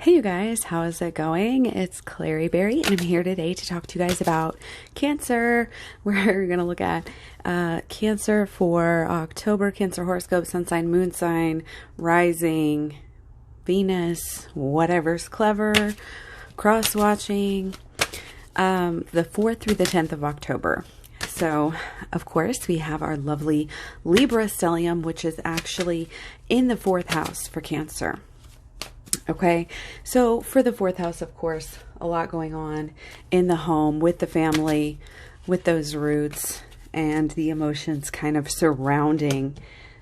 Hey you guys, how is it going? It's Clary Berry, and I'm here today to talk to you guys about Cancer. We're going to look at Cancer for October, Cancer horoscope, sun sign, moon sign, rising, Venus, whatever's clever, cross-watching, the 4th through the 10th of October. So, of course, we have our lovely Libra stellium, which is actually in the 4th house for Cancer. Okay, so for the 4th house, of course, a lot going on in the home, with the family, with those roots, and the emotions kind of surrounding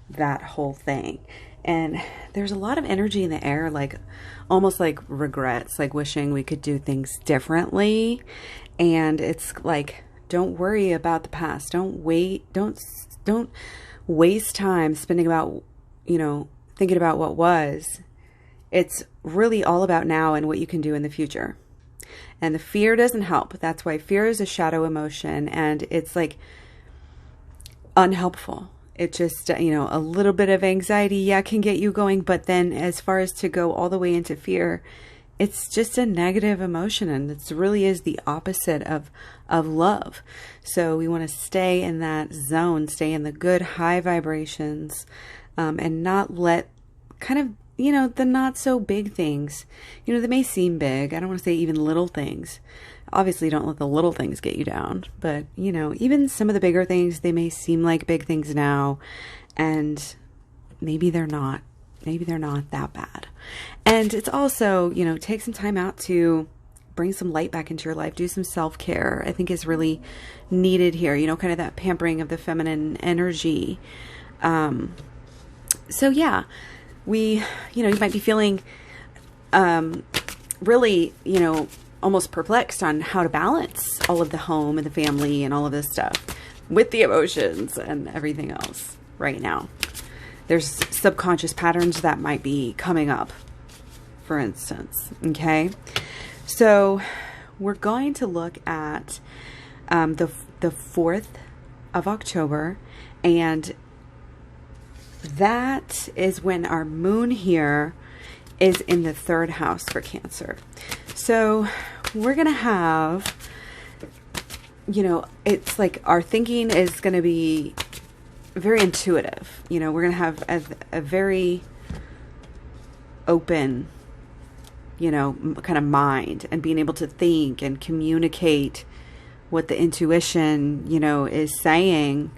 that whole thing. And there's a lot of energy in the air, like almost like regrets, like wishing we could do things differently. And it's like, don't worry about the past. Don't waste time spending about, thinking about what was. It's really all about now and what you can do in the future. And the fear doesn't help. That's why fear is a shadow emotion, and it's like unhelpful. It just, a little bit of anxiety, can get you going. But then as far as to go all the way into fear, it's just a negative emotion, and it really is the opposite of love. So we want to stay in that zone, stay in the good high vibrations, and not let kind of, the not so big things, they may seem big. I don't want to say even little things. Obviously, don't let the little things get you down. But, even some of the bigger things, they may seem like big things now. And maybe they're not. Maybe they're not that bad. And it's also, take some time out to bring some light back into your life. Do some self-care, I think is really needed here. Kind of that pampering of the feminine energy. So, yeah. You might be feeling really, almost perplexed on how to balance all of the home and the family and all of this stuff with the emotions and everything else right now. There's subconscious patterns that might be coming up, for instance. Okay. So we're going to look at the 4th of October, and that is when our moon here is in the 3rd house for Cancer. So we're going to have, it's like our thinking is going to be very intuitive. We're going to have a very open, kind of mind, and being able to think and communicate what the intuition, is saying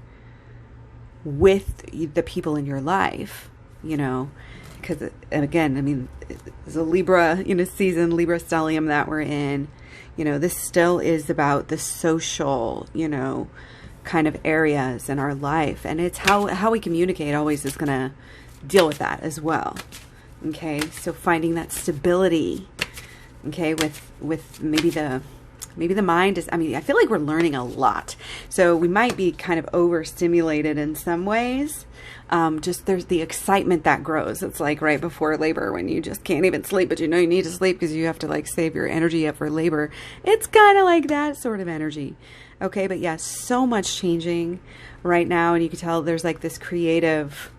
with the people in your life, because again, it's a Libra, season, Libra stellium that we're in, this still is about the social, kind of areas in our life. And it's how we communicate always is going to deal with that as well. Okay. So finding that stability, okay, with maybe the mind is, I feel like we're learning a lot. So we might be kind of overstimulated in some ways. Just there's the excitement that grows. It's like right before labor when you just can't even sleep, but you need to sleep because you have to like save your energy up for labor. It's kind of like that sort of energy. Okay. But yeah, so much changing right now. And you can tell there's like this creative,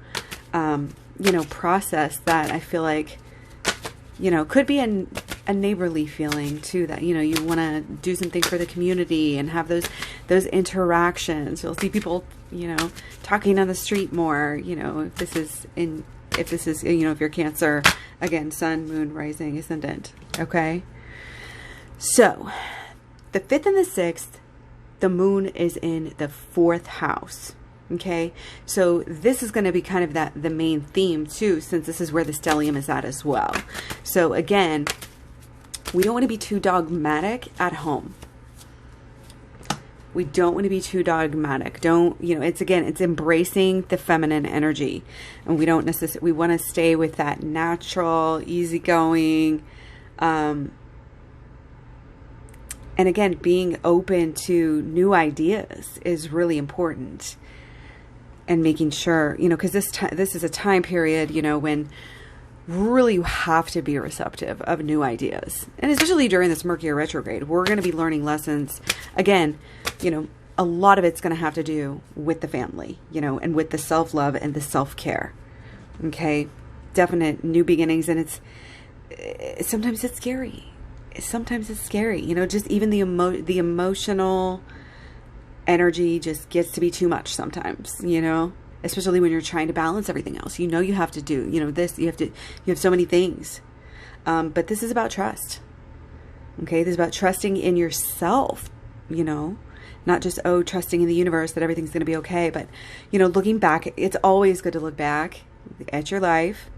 process that I feel like, could be a neighborly feeling too, that, you want to do something for the community and have those interactions. You'll see people, talking on the street more, if you're Cancer, again, sun, moon, rising, ascendant. Okay. So the 5th and the 6th, the moon is in the 4th house. Okay, so this is going to be kind of the main theme too, since this is where the stellium is at as well. So again, we don't want to be too dogmatic at home. We don't want to be too dogmatic. It's embracing the feminine energy, and we want to stay with that natural, easygoing, and again, being open to new ideas is really important. And making sure, because this is a time period, when really you have to be receptive of new ideas. And especially during this Mercury retrograde, we're going to be learning lessons. Again, a lot of it's going to have to do with the family, and with the self-love and the self-care. Okay. Definite new beginnings. And sometimes it's scary. Sometimes it's scary, you know, just even the emotional energy just gets to be too much sometimes, you know, especially when you're trying to balance everything else. You know, you have to do, you know, this, you have so many things. But this is about trust. Okay. This is about trusting in yourself, you know, not just, trusting in the universe that everything's going to be okay. But, you know, looking back, it's always good to look back at your life,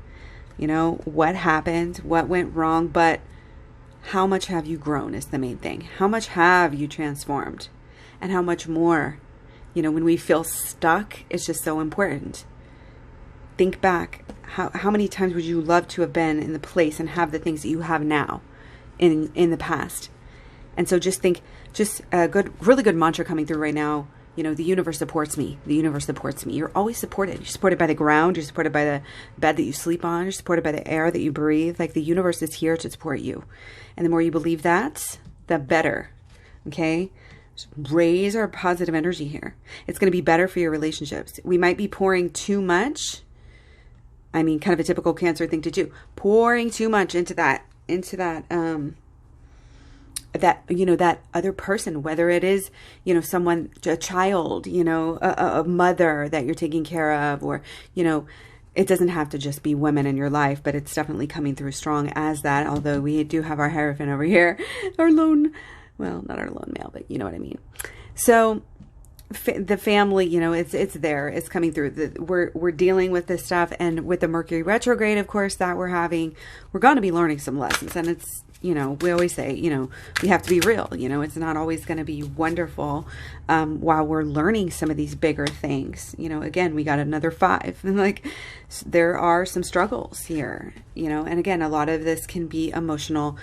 you know, what happened, what went wrong, but how much have you grown is the main thing. How much have you transformed, and how much more, you know, when we feel stuck, it's just so important. Think back, how many times would you love to have been in the place and have the things that you have now in the past? And so just think, a really good mantra coming through right now, you know, the universe supports me. The universe supports me. You're always supported. You're supported by the ground. You're supported by the bed that you sleep on. You're supported by the air that you breathe. Like, the universe is here to support you. And the more you believe that, the better. Okay? Just raise our positive energy here. It's going to be better for your relationships. We might be pouring too much. I mean, kind of a typical Cancer thing to do. Pouring too much into that, you know, that other person, whether it is, you know, someone, a child, you know, a mother that you're taking care of, or, you know, it doesn't have to just be women in your life, but it's definitely coming through strong as that. Although we do have our Hierophant over here, well, not our lone male, but you know what I mean. So the family, you know, it's there, it's coming through. We're dealing with this stuff, and with the Mercury retrograde, of course, that we're going to be learning some lessons. And it's, you know, we always say, you know, we have to be real. You know, it's not always going to be wonderful while we're learning some of these bigger things. You know, again, we got another 5, and like, there are some struggles here, you know, and again, a lot of this can be emotional.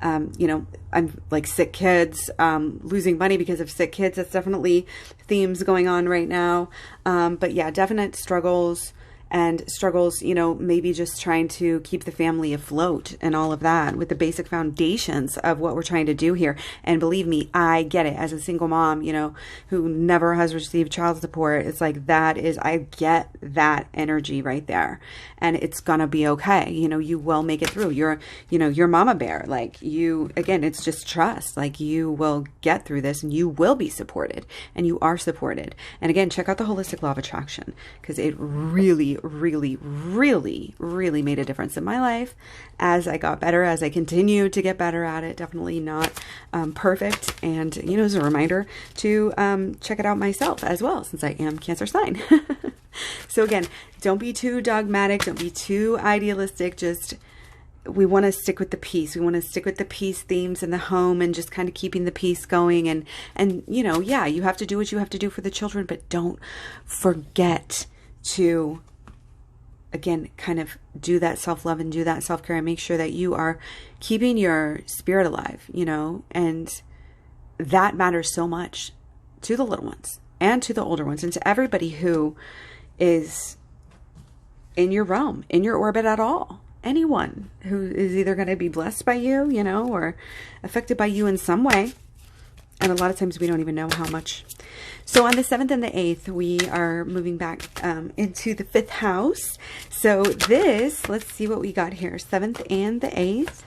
You know, I'm like sick kids, losing money because of sick kids. That's definitely themes going on right now. But yeah, definite struggles, you know, maybe just trying to keep the family afloat and all of that with the basic foundations of what we're trying to do here. And believe me, I get it as a single mom, you know, who never has received child support. It's like, I get that energy right there, and it's gonna be okay. You know, you will make it through. You're mama bear. Like, again, it's just trust. Like, you will get through this, and you will be supported, and you are supported. And again, check out the holistic law of attraction, because it really, really, really, really made a difference in my life as I got better, as I continue to get better at it. Definitely not perfect. And, you know, as a reminder to check it out myself as well, since I am Cancer sign. So again, don't be too dogmatic. Don't be too idealistic. Just, we want to stick with the peace. We want to stick with the peace themes in the home, and just kind of keeping the peace going. And, you know, yeah, you have to do what you have to do for the children, but don't forget to, again, kind of do that self-love and do that self-care, and make sure that you are keeping your spirit alive, you know, and that matters so much to the little ones and to the older ones, and to everybody who is in your realm, in your orbit at all. Anyone who is either going to be blessed by you, you know, or affected by you in some way. And a lot of times we don't even know how much. So on the 7th and the 8th, we are moving back into the 5th house. So this, let's see what we got here. 7th and the 8th.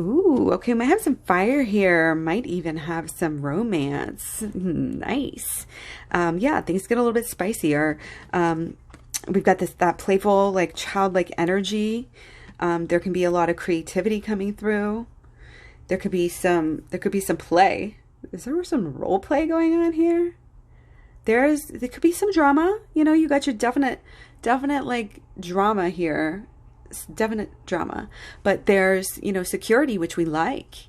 Ooh, okay, might have some fire here. Might even have some romance. Nice. Yeah, things get a little bit spicier. We've got that playful, like, childlike energy. There can be a lot of creativity coming through. There could be some play. Is there some role play going on here? There could be some drama. You know, you got your definite like drama here. Definite drama. But there's, you know, security, which we like.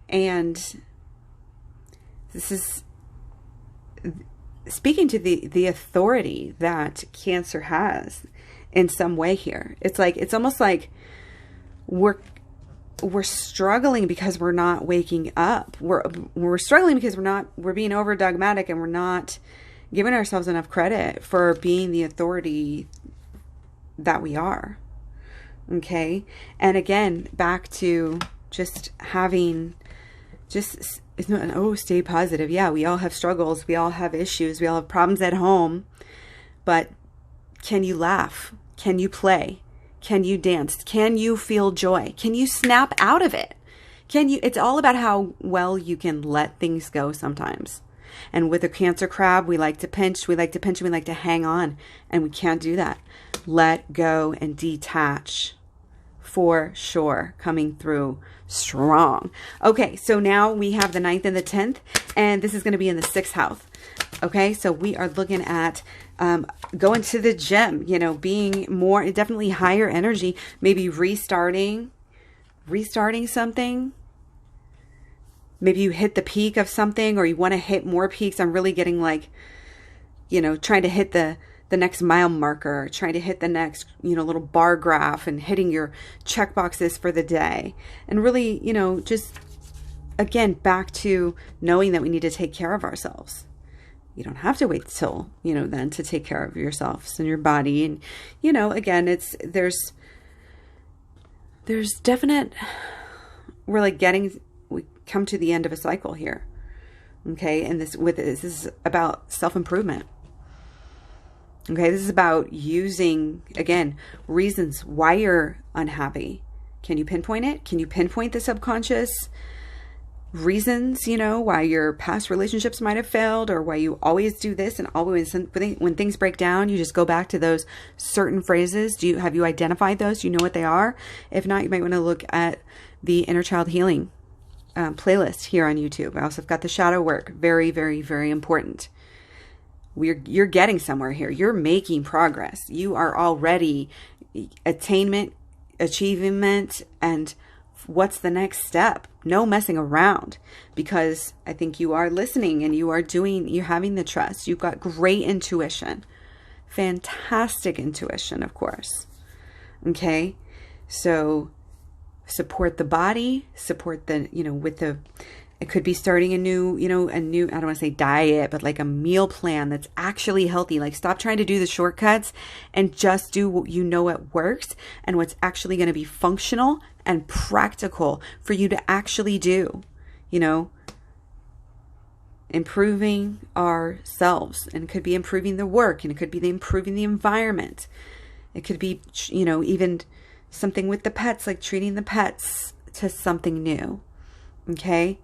And this is speaking to the authority that Cancer has in some way here. It's almost like we're struggling because we're not waking up. We're struggling because we're being over dogmatic, and we're not giving ourselves enough credit for being the authority that we are. Okay. And again, back to just having, it's not, stay positive. Yeah, we all have struggles. We all have issues. We all have problems at home. But can you laugh? Can you play? Can you dance? Can you feel joy? Can you snap out of it? It's all about how well you can let things go sometimes. And with a Cancer crab, we like to pinch, and we like to hang on, and we can't do that. Let go and detach, for sure, coming through strong. Okay, so now we have the 9th and the 10th, and this is going to be in the 6th house. Okay, so we are looking at going to the gym, being more, definitely higher energy, maybe restarting something. Maybe you hit the peak of something, or you want to hit more peaks. I'm really getting like, trying to hit the next mile marker, trying to hit the next, little bar graph, and hitting your check boxes for the day. And really, just again, back to knowing that we need to take care of ourselves. You don't have to wait till, then to take care of yourselves and your body. And, again, there's definite, we come to the end of a cycle here. Okay. And this is about self-improvement. Okay. This is about using, again, reasons why you're unhappy. Can you pinpoint it? Can you pinpoint the subconscious reasons, why your past relationships might have failed, or why you always do this, and always, when things break down, you just go back to those certain phrases? Have you identified those? Do you know what they are? If not, you might want to look at the Inner Child Healing playlist here on YouTube. I also have got the shadow work. Very, very, very important. You're getting somewhere here. You're making progress. You are already achievement, and what's the next step? No messing around, because I think you are listening, and you're having the trust. You've got great intuition, fantastic intuition, of course. Okay. So support the body, support the, it could be starting a new, I don't want to say diet, but like a meal plan that's actually healthy. Like, stop trying to do the shortcuts and just do what works and what's actually going to be functional and practical for you to actually do, improving ourselves. And it could be improving the work, and it could be improving the environment. It could be, even something with the pets, like treating the pets to something new. Okay.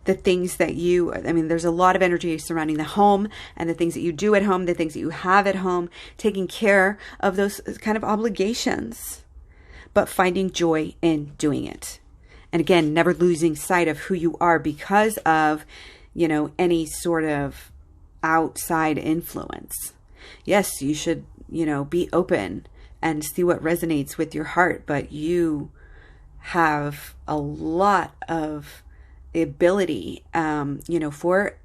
The things that there's a lot of energy surrounding the home, and the things that you do at home, the things that you have at home, taking care of those kind of obligations, but finding joy in doing it. And again, never losing sight of who you are because of, any sort of outside influence. Yes, you should, be open and see what resonates with your heart, but you have a lot of ability, for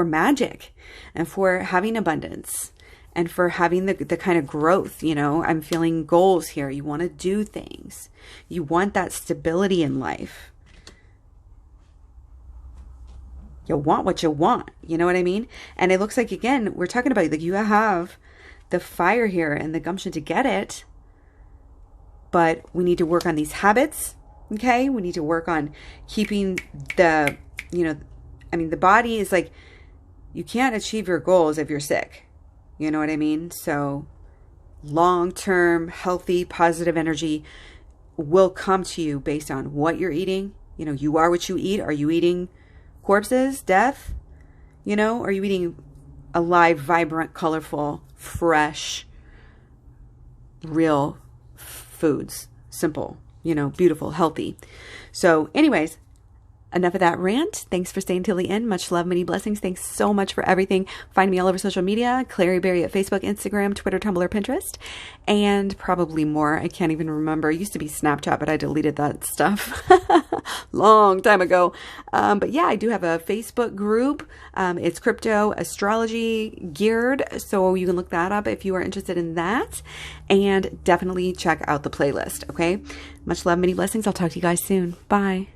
magic, and for having abundance, and for having the kind of growth. I'm feeling goals here. You want to do things. You want that stability in life. You want what you want. You know what I mean? And it looks like, again, we're talking about, like, you have the fire here and the gumption to get it, but we need to work on these habits. Okay. We need to work on keeping the body is like, you can't achieve your goals if you're sick. You know what I mean? So long-term, healthy, positive energy will come to you based on what you're eating. You are what you eat. Are you eating corpses, death? Are you eating alive, vibrant, colorful, fresh, real foods? Simple, beautiful, healthy. So anyways, enough of that rant. Thanks for staying till the end. Much love, many blessings. Thanks so much for everything. Find me all over social media, Clary Berry at Facebook, Instagram, Twitter, Tumblr, Pinterest, and probably more. I can't even remember. It used to be Snapchat, but I deleted that stuff long time ago. But yeah, I do have a Facebook group. It's crypto astrology geared, so you can look that up if you are interested in that. And definitely check out the playlist. Okay. Much love, many blessings. I'll talk to you guys soon. Bye.